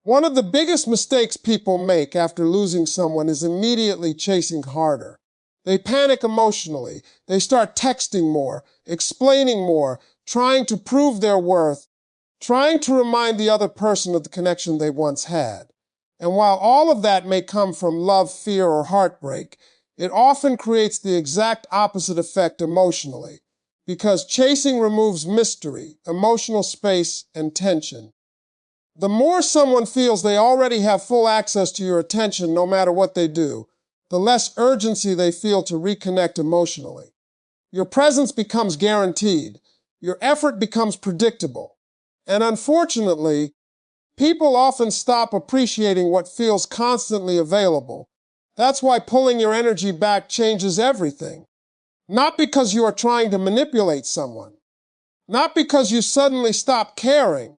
One of the biggest mistakes people make after losing someone is immediately chasing harder. They panic emotionally. They start texting more, explaining more, trying to prove their worth, trying to remind the other person of the connection they once had. And while all of that may come from love, fear, or heartbreak, it often creates the exact opposite effect emotionally, because chasing removes mystery, emotional space, and tension. The more someone feels they already have full access to your attention no matter what they do, the less urgency they feel to reconnect emotionally. Your presence becomes guaranteed. Your effort becomes predictable. And unfortunately, people often stop appreciating what feels constantly available. That's why pulling your energy back changes everything. Not because you are trying to manipulate someone. Not because you suddenly stop caring,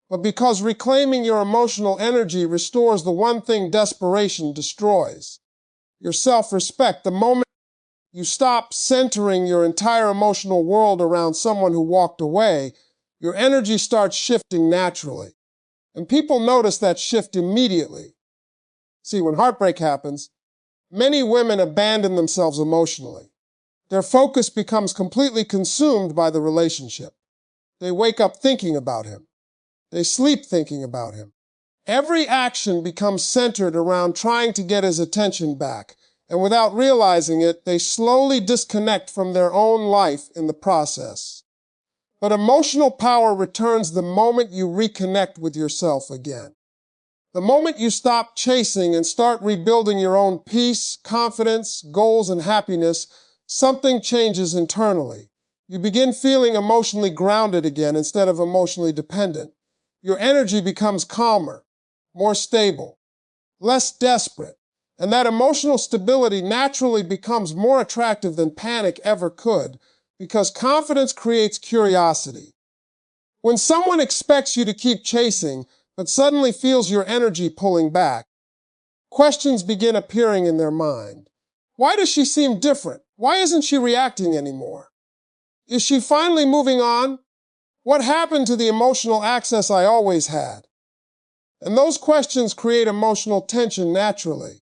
but because reclaiming your emotional energy restores the one thing desperation destroys: your self-respect. The moment you stop centering your entire emotional world around someone who walked away, your energy starts shifting naturally. And people notice that shift immediately. See, when heartbreak happens, many women abandon themselves emotionally. Their focus becomes completely consumed by the relationship. They wake up thinking about him. They sleep thinking about him. Every action becomes centered around trying to get his attention back, and without realizing it, they slowly disconnect from their own life in the process. But emotional power returns the moment you reconnect with yourself again. The moment you stop chasing and start rebuilding your own peace, confidence, goals, and happiness, something changes internally. You begin feeling emotionally grounded again instead of emotionally dependent. Your energy becomes calmer, more stable, less desperate, and that emotional stability naturally becomes more attractive than panic ever could, because confidence creates curiosity. When someone expects you to keep chasing, but suddenly feels your energy pulling back, questions begin appearing in their mind. Why does she seem different? Why isn't she reacting anymore? Is she finally moving on? What happened to the emotional access I always had? And those questions create emotional tension naturally.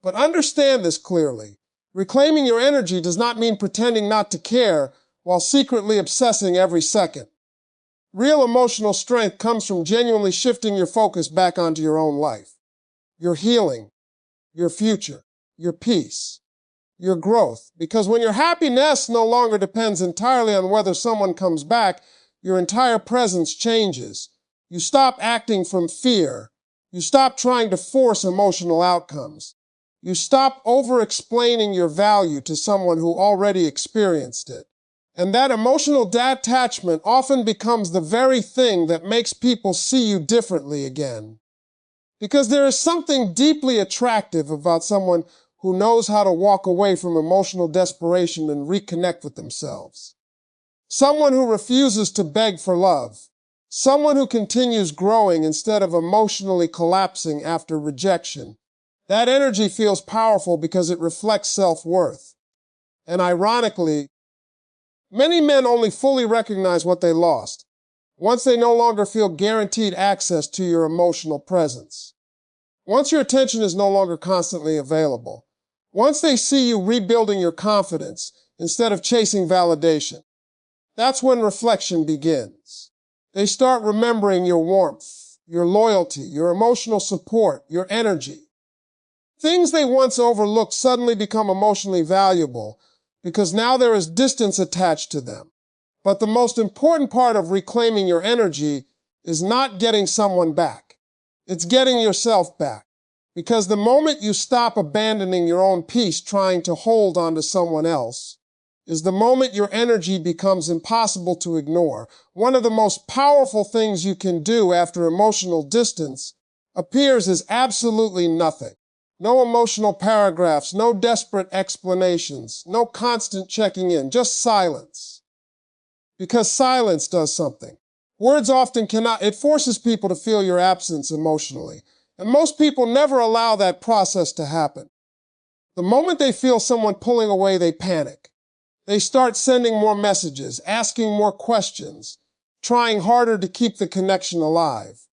But understand this clearly. Reclaiming your energy does not mean pretending not to care while secretly obsessing every second. Real emotional strength comes from genuinely shifting your focus back onto your own life, your healing, your future, your peace, your growth. Because when your happiness no longer depends entirely on whether someone comes back, your entire presence changes. You stop acting from fear. You stop trying to force emotional outcomes. You stop over-explaining your value to someone who already experienced it. And that emotional detachment often becomes the very thing that makes people see you differently again. Because there is something deeply attractive about someone who knows how to walk away from emotional desperation and reconnect with themselves. Someone who refuses to beg for love. Someone who continues growing instead of emotionally collapsing after rejection. That energy feels powerful because it reflects self-worth. And ironically, many men only fully recognize what they lost once they no longer feel guaranteed access to your emotional presence. Once your attention is no longer constantly available. Once they see you rebuilding your confidence instead of chasing validation. That's when reflection begins. They start remembering your warmth, your loyalty, your emotional support, your energy. Things they once overlooked suddenly become emotionally valuable because now there is distance attached to them. But the most important part of reclaiming your energy is not getting someone back. It's getting yourself back. Because the moment you stop abandoning your own peace trying to hold onto someone else, is the moment your energy becomes impossible to ignore. One of the most powerful things you can do after emotional distance appears as absolutely nothing. No emotional paragraphs, no desperate explanations, no constant checking in, just silence. Because silence does something. Words often cannot. It forces people to feel your absence emotionally. And most people never allow that process to happen. The moment they feel someone pulling away, they panic. They start sending more messages, asking more questions, trying harder to keep the connection alive.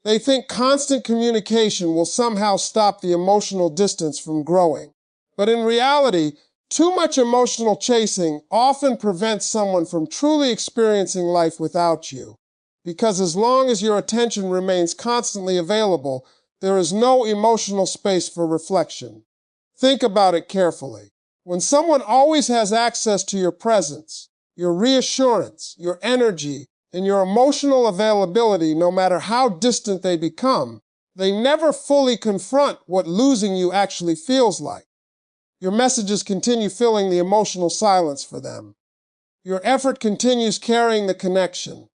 They think constant communication will somehow stop the emotional distance from growing. But in reality, too much emotional chasing often prevents someone from truly experiencing life without you. Because as long as your attention remains constantly available, there is no emotional space for reflection. Think about it carefully. When someone always has access to your presence, your reassurance, your energy, and your emotional availability, no matter how distant they become, they never fully confront what losing you actually feels like. Your messages continue filling the emotional silence for them. Your effort continues carrying the connection.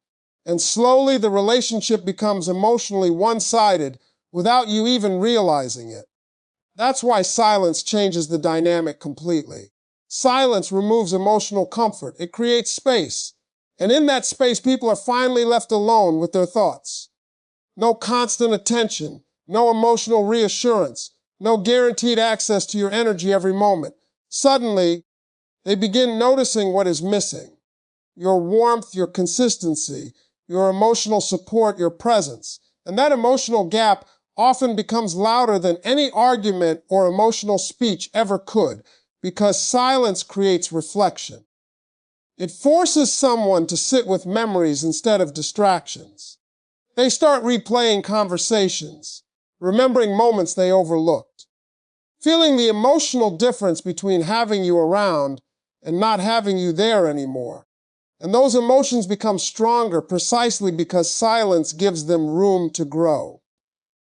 And slowly the relationship becomes emotionally one-sided without you even realizing it. That's why silence changes the dynamic completely. Silence removes emotional comfort. It creates space. And in that space, people are finally left alone with their thoughts. No constant attention, no emotional reassurance, no guaranteed access to your energy every moment. Suddenly, they begin noticing what is missing. Your warmth, your consistency, your emotional support, your presence. And that emotional gap often becomes louder than any argument or emotional speech ever could, because silence creates reflection. It forces someone to sit with memories instead of distractions. They start replaying conversations, remembering moments they overlooked, feeling the emotional difference between having you around and not having you there anymore. And those emotions become stronger precisely because silence gives them room to grow.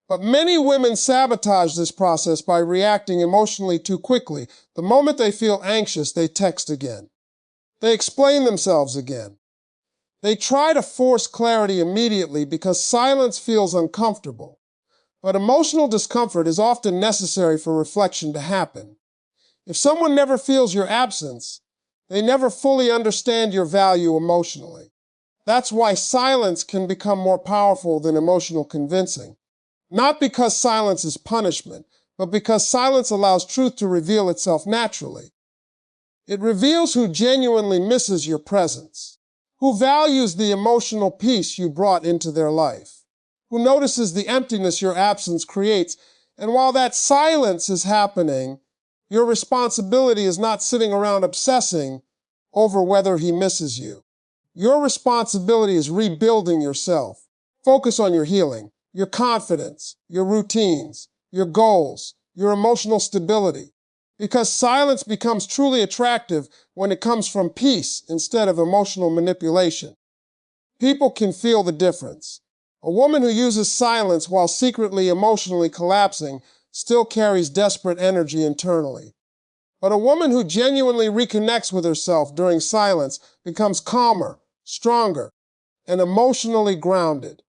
But many women sabotage this process by reacting emotionally too quickly. The moment they feel anxious, they text again. They explain themselves again. They try to force clarity immediately because silence feels uncomfortable. But emotional discomfort is often necessary for reflection to happen. If someone never feels your absence, they never fully understand your value emotionally. That's why silence can become more powerful than emotional convincing. Not because silence is punishment, but because silence allows truth to reveal itself naturally. It reveals who genuinely misses your presence, who values the emotional peace you brought into their life, who notices the emptiness your absence creates. And while that silence is happening, your responsibility is not sitting around obsessing over whether he misses you. Your responsibility is rebuilding yourself. Focus on your healing, your confidence, your routines, your goals, your emotional stability. Because silence becomes truly attractive when it comes from peace instead of emotional manipulation. People can feel the difference. A woman who uses silence while secretly emotionally collapsing still carries desperate energy internally. But a woman who genuinely reconnects with herself during silence becomes calmer, stronger, and emotionally grounded.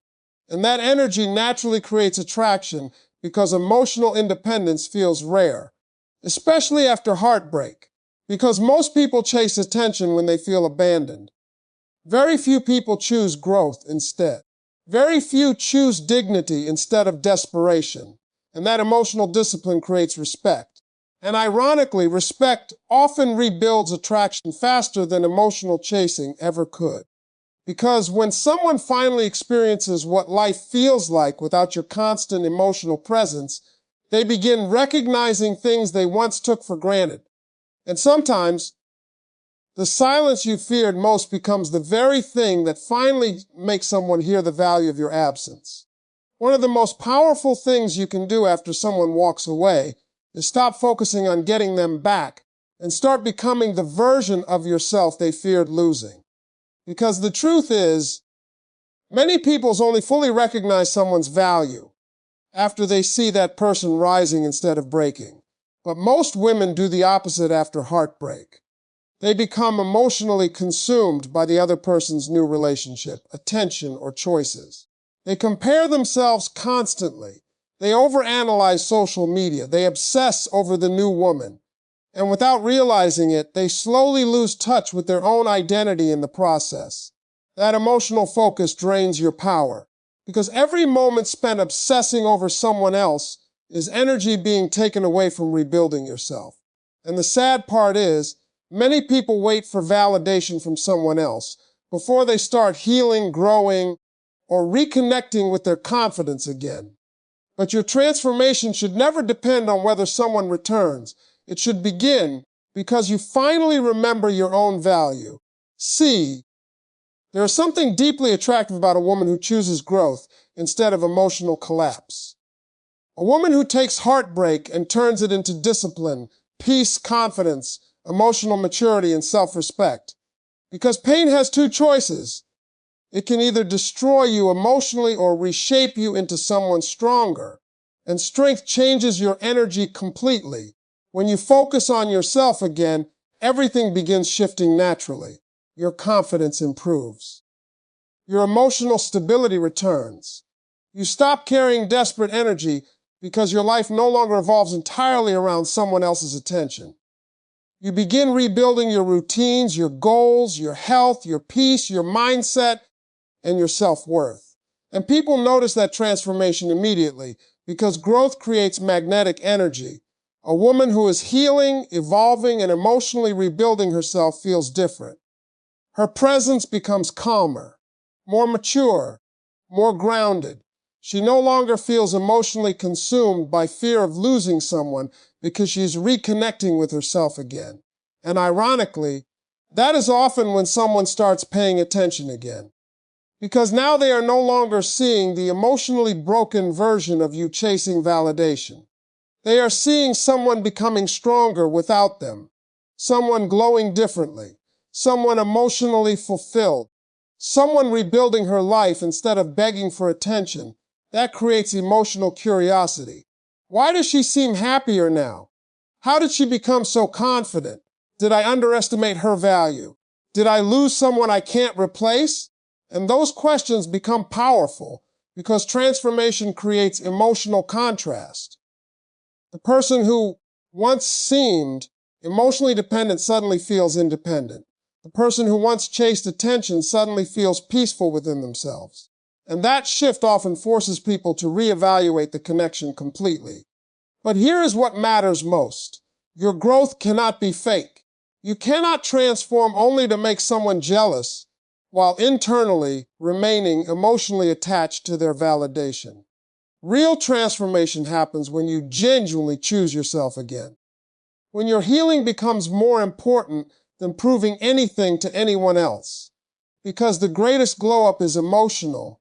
And that energy naturally creates attraction because emotional independence feels rare, especially after heartbreak, because most people chase attention when they feel abandoned. Very few people choose growth instead. Very few choose dignity instead of desperation. And that emotional discipline creates respect. And ironically, respect often rebuilds attraction faster than emotional chasing ever could. Because when someone finally experiences what life feels like without your constant emotional presence, they begin recognizing things they once took for granted. And sometimes, the silence you feared most becomes the very thing that finally makes someone hear the value of your absence. One of the most powerful things you can do after someone walks away is stop focusing on getting them back and start becoming the version of yourself they feared losing. Because the truth is, many people only fully recognize someone's value after they see that person rising instead of breaking. But most women do the opposite after heartbreak. They become emotionally consumed by the other person's new relationship, attention, or choices. They compare themselves constantly. They overanalyze social media. They obsess over the new woman. And without realizing it, they slowly lose touch with their own identity in the process. That emotional focus drains your power, because every moment spent obsessing over someone else is energy being taken away from rebuilding yourself. And the sad part is, many people wait for validation from someone else before they start healing, growing, or reconnecting with their confidence again. But your transformation should never depend on whether someone returns. It should begin because you finally remember your own value. C. There is something deeply attractive about a woman who chooses growth instead of emotional collapse. A woman who takes heartbreak and turns it into discipline, peace, confidence, emotional maturity, and self-respect. Because pain has two choices. It can either destroy you emotionally or reshape you into someone stronger. And strength changes your energy completely. When you focus on yourself again, everything begins shifting naturally. Your confidence improves. Your emotional stability returns. You stop carrying desperate energy because your life no longer revolves entirely around someone else's attention. You begin rebuilding your routines, your goals, your health, your peace, your mindset, and your self-worth. And people notice that transformation immediately because growth creates magnetic energy. A woman who is healing, evolving, and emotionally rebuilding herself feels different. Her presence becomes calmer, more mature, more grounded. She no longer feels emotionally consumed by fear of losing someone because she's reconnecting with herself again. And ironically, that is often when someone starts paying attention again. Because now they are no longer seeing the emotionally broken version of you chasing validation. They are seeing someone becoming stronger without them, someone glowing differently, someone emotionally fulfilled, someone rebuilding her life instead of begging for attention. That creates emotional curiosity. Why does she seem happier now? How did she become so confident? Did I underestimate her value? Did I lose someone I can't replace? And those questions become powerful because transformation creates emotional contrast. The person who once seemed emotionally dependent suddenly feels independent. The person who once chased attention suddenly feels peaceful within themselves. And that shift often forces people to reevaluate the connection completely. But here is what matters most. Your growth cannot be fake. You cannot transform only to make someone jealous while internally remaining emotionally attached to their validation. Real transformation happens when you genuinely choose yourself again. When your healing becomes more important than proving anything to anyone else. Because the greatest glow-up is emotional.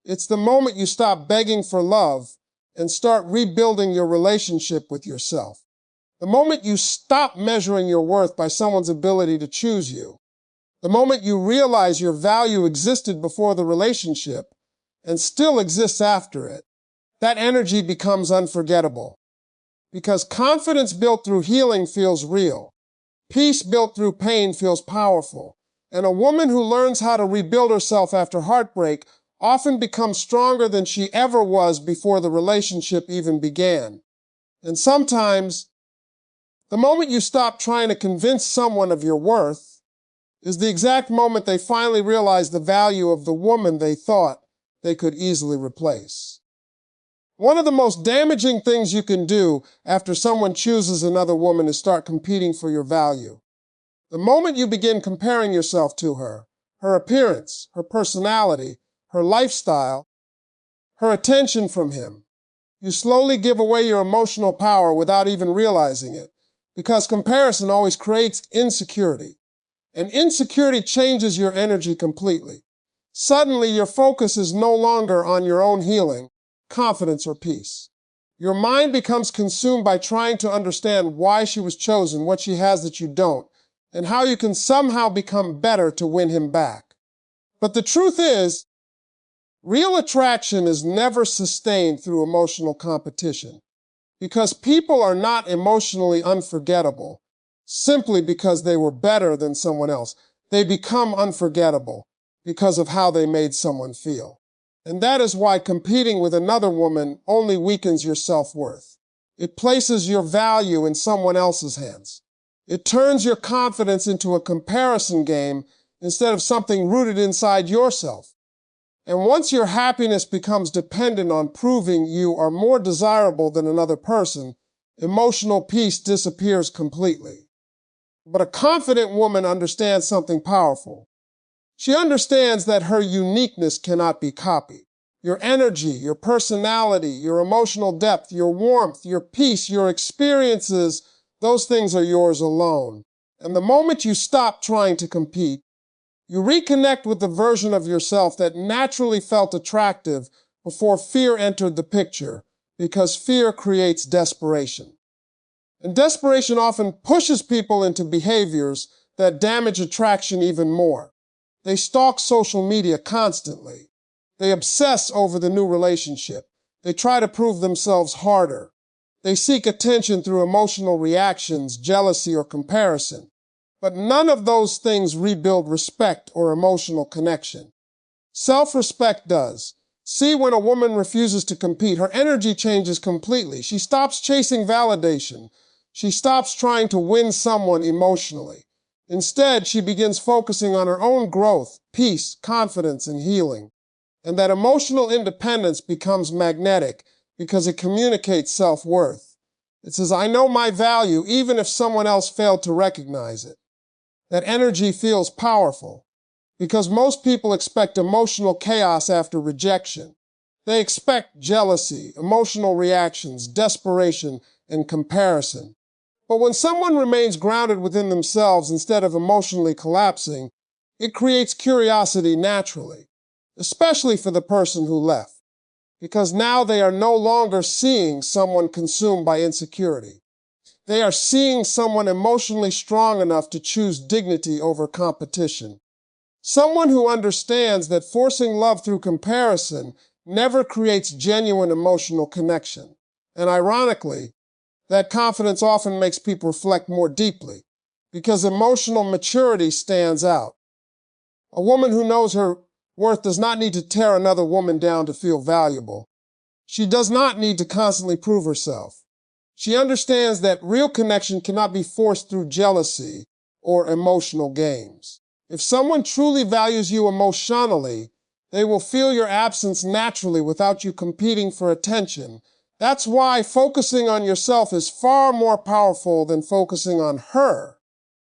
It's the moment you stop begging for love and start rebuilding your relationship with yourself. The moment you stop measuring your worth by someone's ability to choose you. The moment you realize your value existed before the relationship and still exists after it. That energy becomes unforgettable. Because confidence built through healing feels real. Peace built through pain feels powerful. And a woman who learns how to rebuild herself after heartbreak often becomes stronger than she ever was before the relationship even began. And sometimes, the moment you stop trying to convince someone of your worth is the exact moment they finally realize the value of the woman they thought they could easily replace. One of the most damaging things you can do after someone chooses another woman is start competing for your value. The moment you begin comparing yourself to her, her appearance, her personality, her lifestyle, her attention from him, you slowly give away your emotional power without even realizing it, because comparison always creates insecurity, and insecurity changes your energy completely. Suddenly, your focus is no longer on your own healing, confidence, or peace. Your mind becomes consumed by trying to understand why she was chosen, what she has that you don't, and how you can somehow become better to win him back. But the truth is, real attraction is never sustained through emotional competition, because people are not emotionally unforgettable simply because they were better than someone else. They become unforgettable because of how they made someone feel. And that is why competing with another woman only weakens your self-worth. It places your value in someone else's hands. It turns your confidence into a comparison game instead of something rooted inside yourself. And once your happiness becomes dependent on proving you are more desirable than another person, emotional peace disappears completely. But a confident woman understands something powerful. She understands that her uniqueness cannot be copied. Your energy, your personality, your emotional depth, your warmth, your peace, your experiences, those things are yours alone. And the moment you stop trying to compete, you reconnect with the version of yourself that naturally felt attractive before fear entered the picture, because fear creates desperation. And desperation often pushes people into behaviors that damage attraction even more. They stalk social media constantly. They obsess over the new relationship. They try to prove themselves harder. They seek attention through emotional reactions, jealousy, or comparison. But none of those things rebuild respect or emotional connection. Self-respect does. See, when a woman refuses to compete, her energy changes completely. She stops chasing validation. She stops trying to win someone emotionally. Instead, she begins focusing on her own growth, peace, confidence, and healing. And that emotional independence becomes magnetic because it communicates self-worth. It says, I know my value even if someone else failed to recognize it. That energy feels powerful because most people expect emotional chaos after rejection. They expect jealousy, emotional reactions, desperation, and comparison. But when someone remains grounded within themselves instead of emotionally collapsing, it creates curiosity naturally, especially for the person who left, because now they are no longer seeing someone consumed by insecurity. They are seeing someone emotionally strong enough to choose dignity over competition. Someone who understands that forcing love through comparison never creates genuine emotional connection. And ironically, that confidence often makes people reflect more deeply because emotional maturity stands out. A woman who knows her worth does not need to tear another woman down to feel valuable. She does not need to constantly prove herself. She understands that real connection cannot be forced through jealousy or emotional games. If someone truly values you emotionally, they will feel your absence naturally without you competing for attention. That's why focusing on yourself is far more powerful than focusing on her.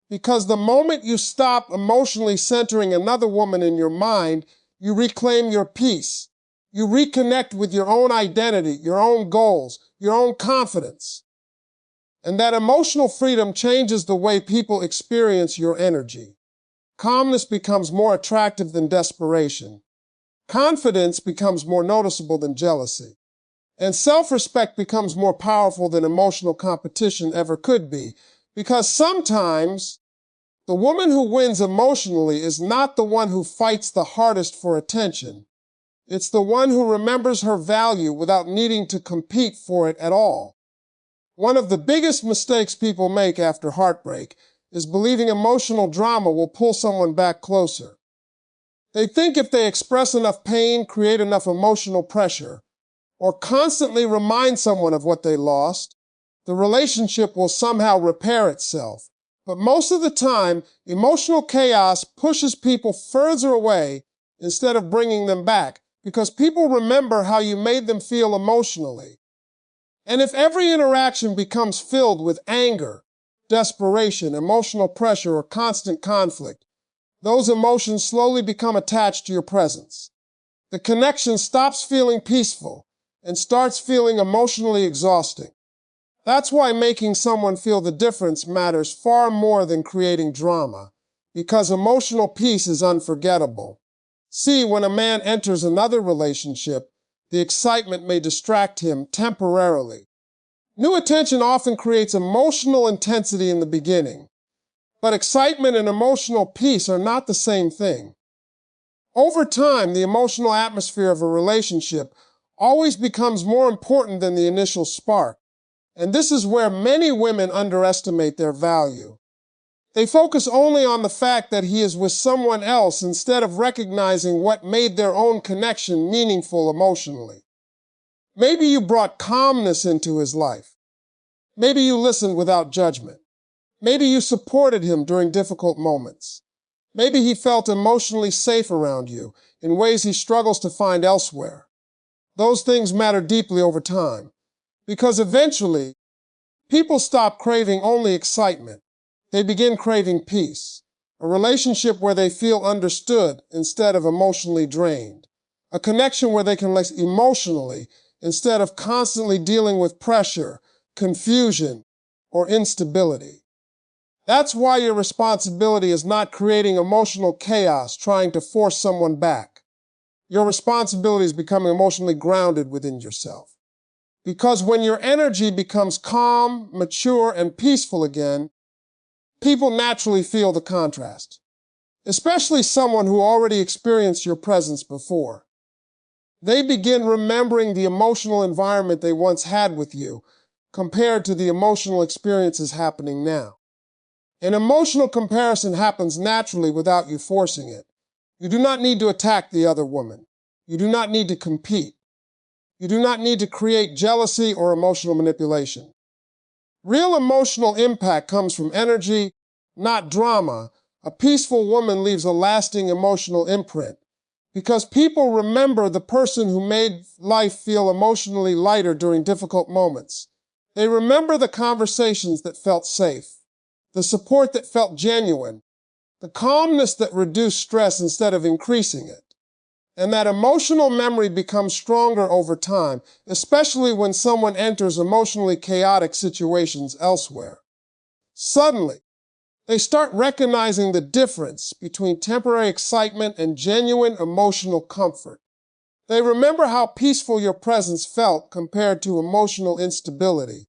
Because the moment you stop emotionally centering another woman in your mind, you reclaim your peace. You reconnect with your own identity, your own goals, your own confidence. And that emotional freedom changes the way people experience your energy. Calmness becomes more attractive than desperation. Confidence becomes more noticeable than jealousy. And self-respect becomes more powerful than emotional competition ever could be. Because sometimes the woman who wins emotionally is not the one who fights the hardest for attention. It's the one who remembers her value without needing to compete for it at all. One of the biggest mistakes people make after heartbreak is believing emotional drama will pull someone back closer. They think if they express enough pain, create enough emotional pressure, or constantly remind someone of what they lost, the relationship will somehow repair itself. But most of the time, emotional chaos pushes people further away instead of bringing them back, because people remember how you made them feel emotionally. And if every interaction becomes filled with anger, desperation, emotional pressure, or constant conflict, those emotions slowly become attached to your presence. The connection stops feeling peaceful and starts feeling emotionally exhausting. That's why making someone feel the difference matters far more than creating drama, because emotional peace is unforgettable. See, when a man enters another relationship, the excitement may distract him temporarily. New attention often creates emotional intensity in the beginning, but excitement and emotional peace are not the same thing. Over time, the emotional atmosphere of a relationship always becomes more important than the initial spark. And this is where many women underestimate their value. They focus only on the fact that he is with someone else instead of recognizing what made their own connection meaningful emotionally. Maybe you brought calmness into his life. Maybe you listened without judgment. Maybe you supported him during difficult moments. Maybe he felt emotionally safe around you in ways he struggles to find elsewhere. Those things matter deeply over time, because eventually, people stop craving only excitement. They begin craving peace. a relationship where they feel understood instead of emotionally drained, a connection where they can relax emotionally instead of constantly dealing with pressure, confusion, or instability. That's why your responsibility is not creating emotional chaos trying to force someone back. Your responsibility is becoming emotionally grounded within yourself. Because when your energy becomes calm, mature, and peaceful again, people naturally feel the contrast, especially someone who already experienced your presence before. They begin remembering the emotional environment they once had with you compared to the emotional experiences happening now. An emotional comparison happens naturally without you forcing it. You do not need to attack the other woman. You do not need to compete. You do not need to create jealousy or emotional manipulation. Real emotional impact comes from energy, not drama. A peaceful woman leaves a lasting emotional imprint because people remember the person who made life feel emotionally lighter during difficult moments. They remember the conversations that felt safe, the support that felt genuine, the calmness that reduced stress instead of increasing it. And that emotional memory becomes stronger over time, especially when someone enters emotionally chaotic situations elsewhere. Suddenly, they start recognizing the difference between temporary excitement and genuine emotional comfort. They remember how peaceful your presence felt compared to emotional instability.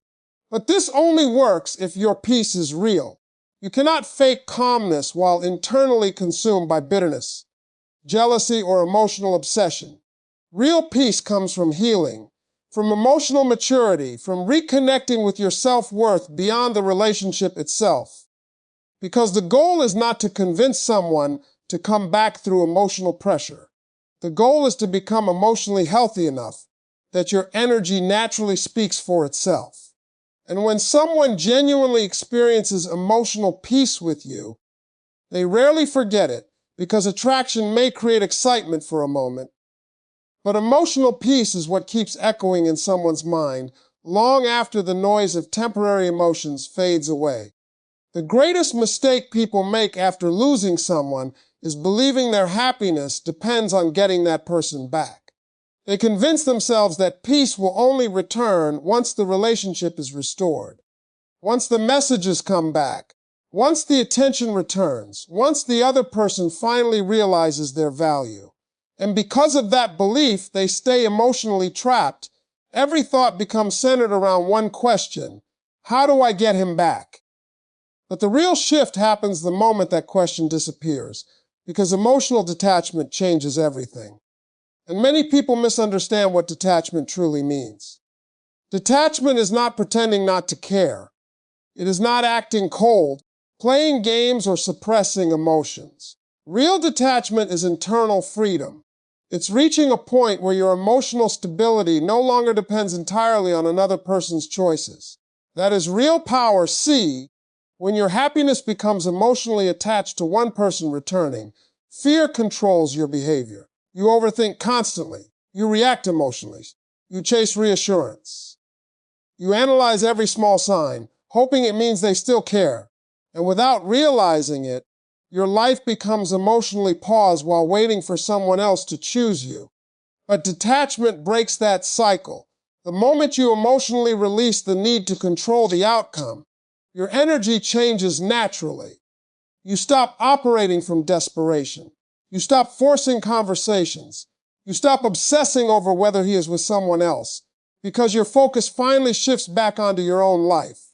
But this only works if your peace is real. You cannot fake calmness while internally consumed by bitterness, jealousy, or emotional obsession. Real peace comes from healing, from emotional maturity, from reconnecting with your self-worth beyond the relationship itself. Because the goal is not to convince someone to come back through emotional pressure. The goal is to become emotionally healthy enough that your energy naturally speaks for itself. And when someone genuinely experiences emotional peace with you, they rarely forget it because attraction may create excitement for a moment, but emotional peace is what keeps echoing in someone's mind long after the noise of temporary emotions fades away. The greatest mistake people make after losing someone is believing their happiness depends on getting that person back. They convince themselves that peace will only return once the relationship is restored, once the messages come back, once the attention returns, once the other person finally realizes their value. And because of that belief, they stay emotionally trapped. Every thought becomes centered around one question: how do I get him back? But the real shift happens the moment that question disappears, because emotional detachment changes everything. And many people misunderstand what detachment truly means. Detachment is not pretending not to care. It is not acting cold, playing games, or suppressing emotions. Real detachment is internal freedom. It's reaching a point where your emotional stability no longer depends entirely on another person's choices. That is real power. See, when your happiness becomes emotionally attached to one person returning, fear controls your behavior. You overthink constantly. You react emotionally. You chase reassurance. You analyze every small sign, hoping it means they still care. And without realizing it, your life becomes emotionally paused while waiting for someone else to choose you. But detachment breaks that cycle. The moment you emotionally release the need to control the outcome, your energy changes naturally. You stop operating from desperation. You stop forcing conversations. You stop obsessing over whether he is with someone else, because your focus finally shifts back onto your own life.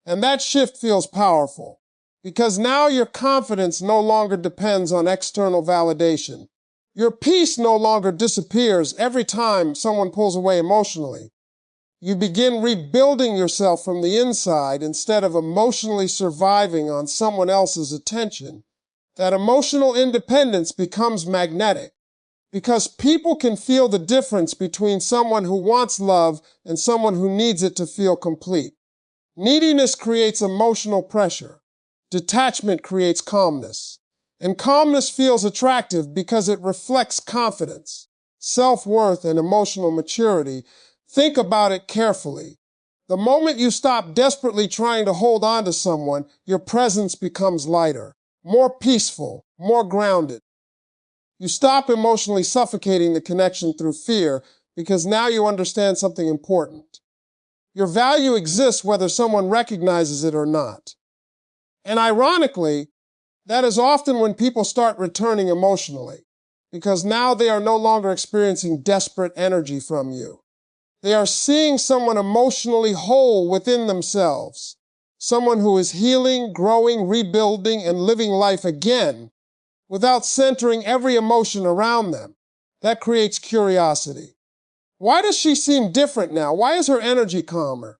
And that shift feels powerful, because now your confidence no longer depends on external validation. Your peace no longer disappears every time someone pulls away emotionally. You begin rebuilding yourself from the inside instead of emotionally surviving on someone else's attention. That emotional independence becomes magnetic because people can feel the difference between someone who wants love and someone who needs it to feel complete. Neediness creates emotional pressure. Detachment creates calmness. And calmness feels attractive because it reflects confidence, self-worth, and emotional maturity. Think about it carefully. The moment you stop desperately trying to hold on to someone, your presence becomes lighter. more peaceful, more grounded. You stop emotionally suffocating the connection through fear because now you understand something important. Your value exists whether someone recognizes it or not. And ironically, that is often when people start returning emotionally, because now they are no longer experiencing desperate energy from you. They are seeing someone emotionally whole within themselves, someone who is healing, growing, rebuilding, and living life again without centering every emotion around them. That creates curiosity. Why does she seem different now? Why is her energy calmer?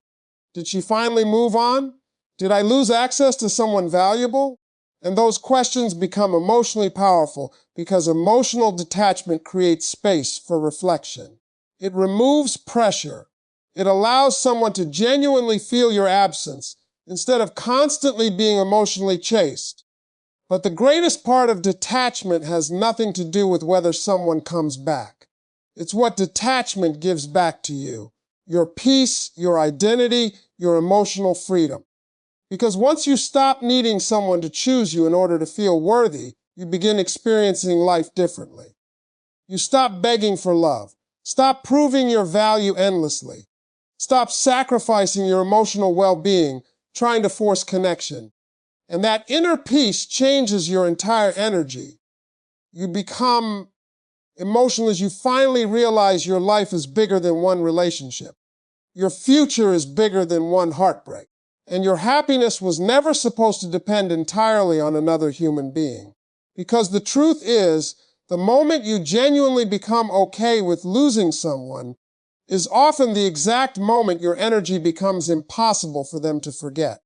Did she finally move on? Did I lose access to someone valuable? And those questions become emotionally powerful because emotional detachment creates space for reflection. It removes pressure. It allows someone to genuinely feel your absence instead of constantly being emotionally chased. But the greatest part of detachment has nothing to do with whether someone comes back. It's what detachment gives back to you: your peace, your identity, your emotional freedom. Because once you stop needing someone to choose you in order to feel worthy, you begin experiencing life differently. You stop begging for love. Stop proving your value endlessly. Stop sacrificing your emotional well-being, trying to force connection. And that inner peace changes your entire energy. You become emotional as you finally realize your life is bigger than one relationship. Your future is bigger than one heartbreak. And your happiness was never supposed to depend entirely on another human being. Because the truth is, the moment you genuinely become okay with losing someone is often the exact moment your energy becomes impossible for them to forget.